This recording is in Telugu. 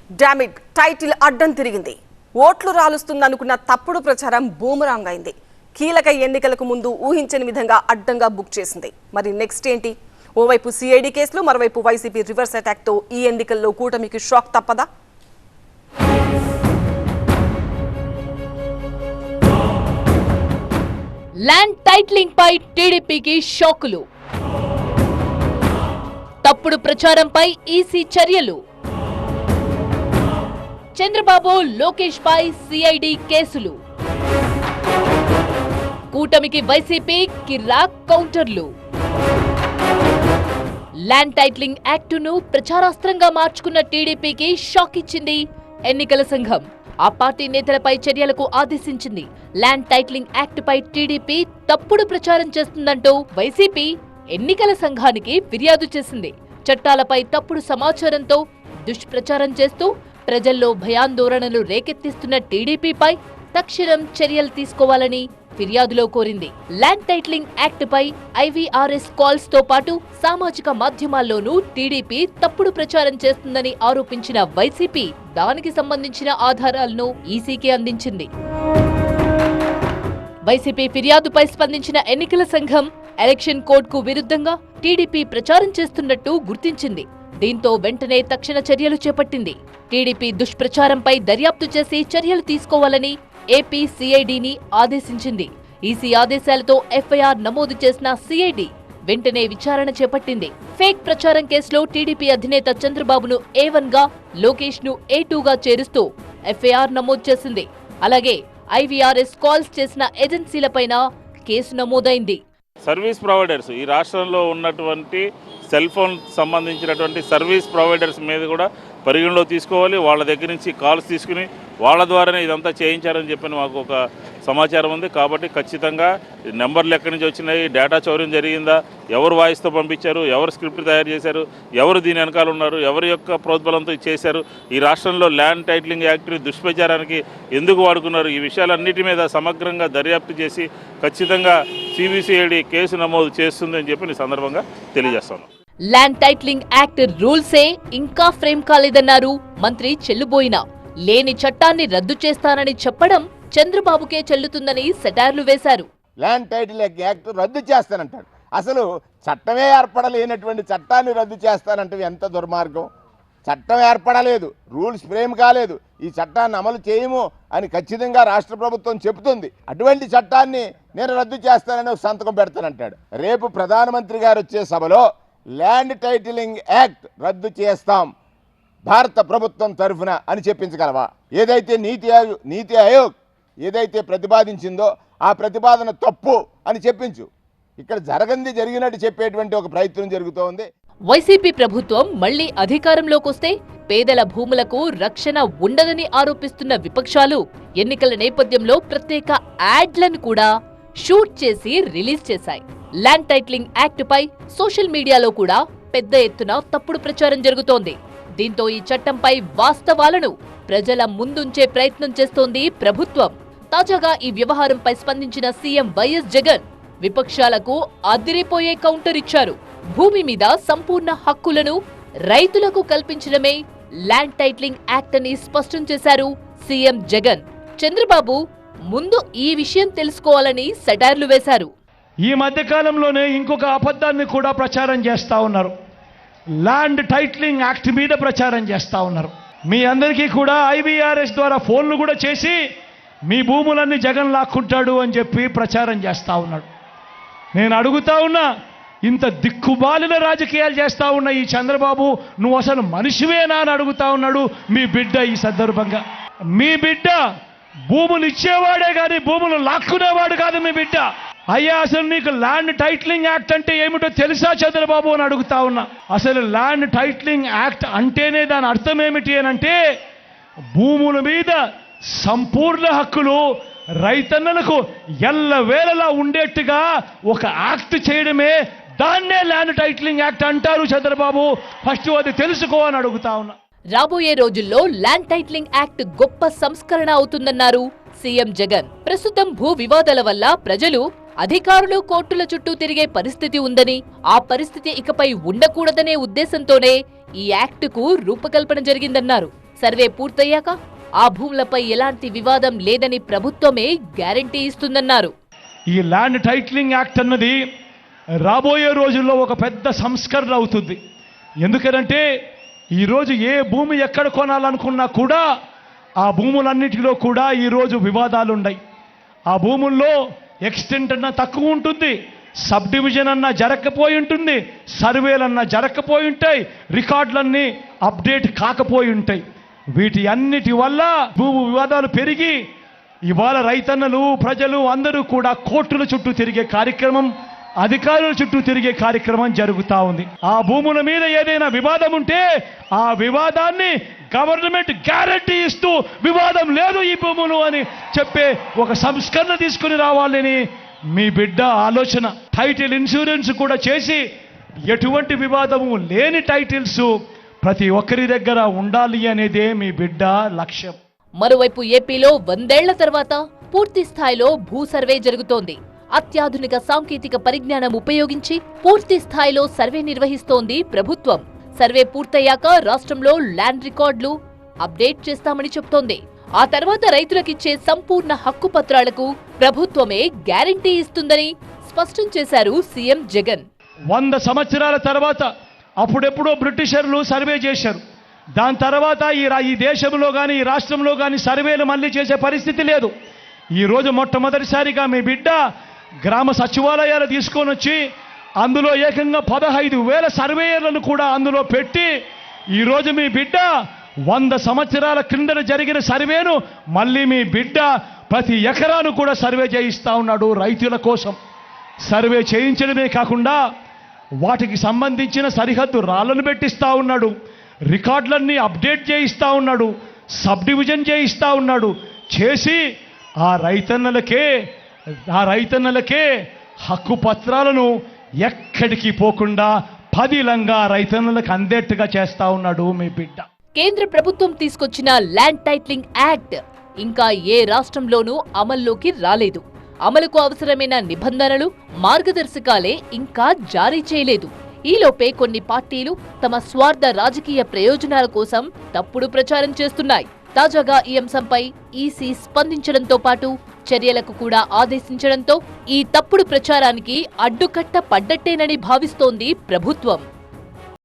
డామిట్ టైటిల్ అడ్డం తిరిగింది. ఓట్లు రాలుస్తుందనుకున్న తప్పుడు ప్రచారం బూమరాంగ్ అయింది. కీలక ఎన్నికలకు ముందు ఊహించని విధంగా అడ్డంగా బుక్ చేసింది. మరి నెక్స్ట్ ఏంటి? ఓవైపు సిఐడి కేసులు, మరోవైపు వైసీపీ రివర్స్ అటాక్ తో ఈ ఎన్నికల్లో కూటమికి షాక్ తప్పదా? ల్యాండ్ టైటిలింగ్ పై టీడీపీకి షాకులు, తప్పుడు ప్రచారంపై ఈసీ చర్యలు, చంద్రబాబు లోకేష్ పై సిఐడి కేసులు, కూటమికి వైసీపీ కిర్రాక్ కౌంటర్లు. ల్యాండ్ టైటిలింగ్ యాక్టును ప్రచారాస్త్రంగా మార్చుకున్న టీడీపీకి షాక్ ఇచ్చింది ఎన్నికల సంఘం. ఆ పార్టీ నేతలపై చర్యలకు ఆదేశించింది. ల్యాండ్ టైటిలింగ్ యాక్ట్ పై టీడీపీ తప్పుడు ప్రచారం చేస్తుందంటూ వైసీపీ ఎన్నికల సంఘానికి ఫిర్యాదు చేసింది. చట్టాలపై తప్పుడు సమాచారంతో దుష్ప్రచారం చేస్తూ ప్రజల్లో భయాందోళనలు రేకెత్తిస్తున్న టీడీపీపై తక్షణం చర్యలు తీసుకోవాలని ఫిర్యాదులో కోరింది. ల్యాండ్ టైటిలింగ్ యాక్ట్ పై ఐవీఆర్ఎస్ కాల్స్ తో పాటు సామాజిక మాధ్యమాల్లోనూ టీడీపీ తప్పుడు ప్రచారం చేస్తుందని ఆరోపించిన వైసీపీ దానికి సంబంధించిన ఆధారాలను ఈసీకి అందించింది. వైసీపీ ఫిర్యాదుపై స్పందించిన ఎన్నికల సంఘం ఎలక్షన్ కోడ్ కు విరుద్ధంగా టీడీపీ ప్రచారం చేస్తున్నట్టు గుర్తించింది. దీంతో వెంటనే తక్షణ చర్యలు చేపట్టింది. టీడీపీ దుష్ప్రచారంపై దర్యాప్తు చేసి చర్యలు తీసుకోవాలని ఏపీ సిఐడిని ఆదేశించింది. ఈసీ ఆదేశాలతో ఎఫ్ఐఆర్ నమోదు చేసిన సిఐడి వెంటనే విచారణ చేపట్టింది. ఫేక్ ప్రచారం కేసులో టీడీపీ అధినేత చంద్రబాబును A1 గా, లోకేష్ ను A2 గా చేరుస్తూ ఎఫ్ఐఆర్ నమోదు చేసింది. అలాగే ఐవీఆర్ఎస్ కాల్స్ చేసిన ఏజెన్సీలపైన కేసు నమోదైంది. సర్వీస్ ప్రొవైడర్స్, ఈ రాష్ట్రంలో ఉన్నటువంటి సెల్ ఫోన్ సంబంధించినటువంటి సర్వీస్ ప్రొవైడర్స్ మీద కూడా పరిగణలో తీసుకోవాలి. వాళ్ళ దగ్గర నుంచి కాల్స్ తీసుకుని వాళ్ళ ద్వారానే ఇదంతా చేయించారని చెప్పి మాకు ఒక సమాచారం ఉంది. కాబట్టి ఖచ్చితంగా నెంబర్లు ఎక్కడి నుంచి వచ్చినాయి, డేటా చౌర్యం జరిగిందా, ఎవరు వాయిస్తో పంపించారు, ఎవరు స్క్రిప్ట్ తయారు చేశారు, ఎవరు దీని వెనకాల ఉన్నారు, ఎవరి యొక్క ప్రోద్బలంతో చేశారు, ఈ రాష్ట్రంలో ల్యాండ్ టైటిలింగ్ యాక్ట్ని దుష్ప్రచారానికి ఎందుకు వాడుకున్నారు, ఈ విషయాలన్నిటి మీద సమగ్రంగా దర్యాప్తు చేసి ఖచ్చితంగా సిబిసిఐడి కేసు నమోదు చేస్తుందని చెప్పి ఈ సందర్భంగా తెలియజేస్తాను. ల్యాండ్ టైటిలింగ్ యాక్ట్ రూల్సే ఇంకా ఫ్రేమ్ కాలేదన్నారు మంత్రి చెల్లుబోయిన. లేని చట్టాన్ని రద్దు చేస్తానని చెప్పడం చంద్రబాబుకే చెల్లుతుందని సెటార్లు వేశారు. ల్యాండ్ టైటిలింగ్ యాక్ట్ రద్దు చేస్తానంటాడు. అసలు చట్టమే ఏర్పడలేనటువంటి చట్టాన్ని రద్దు చేస్తానంటే ఎంత దుర్మార్గం. చట్టం ఏర్పడలేదు, రూల్స్ ఫ్రేమ్ కాలేదు, ఈ చట్టాన్ని అమలు చేయము అని ఖచ్చితంగా రాష్ట్ర ప్రభుత్వం చెబుతుంది. అటువంటి చట్టాన్ని నేను రద్దు చేస్తానని సంతకం పెడతానంటాడు. రేపు ప్రధానమంత్రి గారు వచ్చే సభలో ల్యాండ్ టైటిలింగ్ యాక్ట్ రద్దు చేస్తాం భారత ప్రభుత్వం తరఫున అని చెప్పించగలవా? ఏదైతే నీతి ఆయోగ్ ఏదైతే ప్రతిపాదించిందో ఆ ప్రతిపాదన తప్పు అని చెప్పించు. ఇక్కడ జరిగినట్టు చెప్పేటువంటి ఒక ప్రయత్నం జరుగుతోంది. వైసీపీ ప్రభుత్వం మళ్లీ అధికారంలోకొస్తే పేదల భూములకు రక్షణ ఉండదని ఆరోపిస్తున్న విపక్షాలు ఎన్నికల నేపథ్యంలో ప్రత్యేక యాడ్లను కూడా షూట్ చేసి రిలీజ్ చేశాయి. ల్యాండ్ టైటిలింగ్ యాక్ట్ పై సోషల్ మీడియాలో కూడా పెద్ద ఎత్తున తప్పుడు ప్రచారం జరుగుతోంది. దీంతో ఈ చట్టంపై వాస్తవాలను ప్రజల ముందుంచే ప్రయత్నం చేస్తోంది ప్రభుత్వం. తాజాగా ఈ వ్యవహారంపై స్పందించిన సీఎం వైఎస్ జగన్ విపక్షాలకు అదిరిపోయే కౌంటర్ ఇచ్చారు. భూమి మీద సంపూర్ణ హక్కులను రైతులకు కల్పించడమే ల్యాండ్ టైటిలింగ్ యాక్ట్ అని స్పష్టం చేశారు సీఎం జగన్. చంద్రబాబు ముందు ఈ విషయం తెలుసుకోవాలని సెటైర్లు వేశారు. ఈ మధ్యకాలంలోనే ఇంకొక అబద్ధాన్ని కూడా ప్రచారం చేస్తూ ఉన్నారు. ల్యాండ్ టైటిలింగ్ యాక్ట్ మీద ప్రచారం చేస్తూ ఉన్నారు. మీ అందరికీ కూడా ఐవీఆర్ఎస్ ద్వారా ఫోన్లు కూడా చేసి మీ భూములన్నీ జగన్ లాక్కుంటాడు అని చెప్పి ప్రచారం చేస్తూ ఉన్నాడు. నేను అడుగుతా ఉన్నా, ఇంత దిక్కుబాలిన రాజకీయాలు చేస్తూ ఉన్న ఈ చంద్రబాబు నువ్వు అసలు మనిషివేనా అని అడుగుతా ఉన్నాడు మీ బిడ్డ. ఈ సందర్భంగా మీ బిడ్డ భూములు ఇచ్చేవాడే కానీ భూములు లాక్కునేవాడు కాదు మీ బిడ్డ. అయ్యా, అసలు నీకు ల్యాండ్ టైటిలింగ్ యాక్ట్ అంటే ఏమిటో తెలుసా చంద్రబాబు అని అడుగుతా ఉన్నా. అసలు ల్యాండ్ టైటిలింగ్ యాక్ట్ అంటేనే దాని అర్థం ఏమిటి అని అంటే భూముల మీద సంపూర్ణ హక్కులు రైతన్నలకు ఎల్లవేళలా ఉండేట్టుగా ఒక యాక్ట్ చేయడమే, దాన్నే ల్యాండ్ టైటిలింగ్ యాక్ట్ అంటారు చంద్రబాబు. ఫస్ట్ అది తెలుసుకో అని అడుగుతా ఉన్నా. రాబోయే రోజుల్లో ల్యాండ్ టైటిలింగ్ యాక్ట్ గొప్ప సంస్కరణ అవుతుందన్నారు సీఎం జగన్. ప్రస్తుతం భూ వివాదాల వల్ల ప్రజలు, అధికారులు కోర్టుల చుట్టూ తిరిగే పరిస్థితి ఉందని, ఆ పరిస్థితి ఇకపై ఉండకూడదనే ఉద్దేశంతోనే ఈ యాక్టుకు రూపకల్పన జరిగిందన్నారు. సర్వే పూర్తయ్యాక ఆ భూములపై ఎలాంటి వివాదం లేదని ప్రభుత్వమే గ్యారంటీ ఇస్తుందన్నారు. ఈ ల్యాండ్ టైటిలింగ్ యాక్ట్ అన్నది రాబోయే రోజుల్లో ఒక పెద్ద సంస్కరణ అవుతుంది. ఎందుకనంటే ఈరోజు ఏ భూమి ఎక్కడ కొనాలనుకున్నా కూడా ఆ భూములన్నిటిలో కూడా ఈరోజు వివాదాలు ఉన్నాయి. ఆ భూముల్లో ఎక్స్టెంట్ అన్నా తక్కువ ఉంటుంది, సబ్ డివిజన్ అన్నా జరగకపోయి ఉంటుంది, సర్వేలన్నా జరగకపోయి ఉంటాయి, రికార్డులన్నీ అప్డేట్ కాకపోయి ఉంటాయి. వీటి అన్నిటి వల్ల భూ వివాదాలు పెరిగి ఇవాళ రైతన్నలు ప్రజలు అందరూ కూడా కోర్టుల చుట్టూ తిరిగే కార్యక్రమం, అధికారుల చుట్టూ తిరిగే కార్యక్రమం జరుగుతూ ఉంది. ఆ భూముల మీద ఏదైనా వివాదం ఉంటే ఆ వివాదాన్ని గవర్నమెంట్ గ్యారంటీ ఇస్తూ వివాదం లేదు ఈ భూములు అని చెప్పే ఒక సంస్కరణ తీసుకుని రావాలని మీ బిడ్డ ఆలోచన. టైటిల్ ఇన్సూరెన్స్ కూడా చేసి ఎటువంటి వివాదము లేని టైటిల్స్ ప్రతి ఒక్కరి దగ్గర ఉండాలి అనేదే మీ బిడ్డ లక్ష్యం. మరోవైపు ఏపీలో 100 ఏళ్ల తర్వాత పూర్తి స్థాయిలో భూ సర్వే జరుగుతోంది. అత్యాధునిక సాంకేతిక పరిజ్ఞానం ఉపయోగించి పూర్తి స్థాయిలో సర్వే నిర్వహిస్తోంది ప్రభుత్వం. సర్వే పూర్తయ్యాక రాష్ట్రంలో ల్యాండ్ రికార్డులు అప్డేట్ చేస్తామని చెప్తోంది. ఆ తర్వాత రైతులకిచ్చే సంపూర్ణ హక్కు పత్రాలకు ప్రభుత్వమే గ్యారంటీ ఇస్తుందని స్పష్టం చేశారు సీఎం జగన్. 100 సంవత్సరాల తర్వాత అప్పుడెప్పుడో బ్రిటిషర్లు సర్వే చేశారు. దాని తర్వాత ఈ దేశంలో కానీ ఈ రాష్ట్రంలో కానీ సర్వేలు మళ్ళీ చేసే పరిస్థితి లేదు. ఈరోజు మొట్టమొదటిసారిగా మీ బిడ్డ గ్రామ సచివాలయాలు తీసుకొని వచ్చి అందులో ఏకంగా 15,000 సర్వేయర్లను కూడా అందులో పెట్టి ఈరోజు మీ బిడ్డ 100 సంవత్సరాల క్రిందట జరిగిన సర్వేను మళ్ళీ మీ బిడ్డ ప్రతి ఎకరాను కూడా సర్వే చేయిస్తూ ఉన్నాడు. రైతుల కోసం సర్వే చేయించడమే కాకుండా వాటికి సంబంధించిన సరిహద్దు రాళ్లను పెట్టిస్తూ ఉన్నాడు, రికార్డులన్నీ అప్డేట్ చేయిస్తూ ఉన్నాడు, సబ్ డివిజన్ చేయిస్తూ ఉన్నాడు. చేసి ఆ రైతన్నలకే హక్కు పత్రాలను ఎక్కడికి పోకుండా పదిలంగా రైతన్నలకు అందేట్టుగా చేస్తా ఉన్నాడు మీ బిడ్డ. కేంద్ర ప్రభుత్వం తీసుకొచ్చిన ల్యాండ్ టైటిలింగ్ యాక్ట్ ఇంకా ఏ రాష్ట్రంలోనూ అమల్లోకి రాలేదు. అమలుకు అవసరమైన నిబంధనలు, మార్గదర్శకాలే ఇంకా జారీ చేయలేదు. ఈలోపే కొన్ని పార్టీలు తమ స్వార్థ రాజకీయ ప్రయోజనాల కోసం తప్పుడు ప్రచారం చేస్తున్నాయి. తాజాగా ఈ అంశంపై ఈసీ స్పందించడంతో పాటు చర్యలకు కూడా ఆదేశించడంతో ఈ తప్పుడు ప్రచారానికి అడ్డుకట్ట పడ్డట్టేనని భావిస్తోంది ప్రభుత్వం.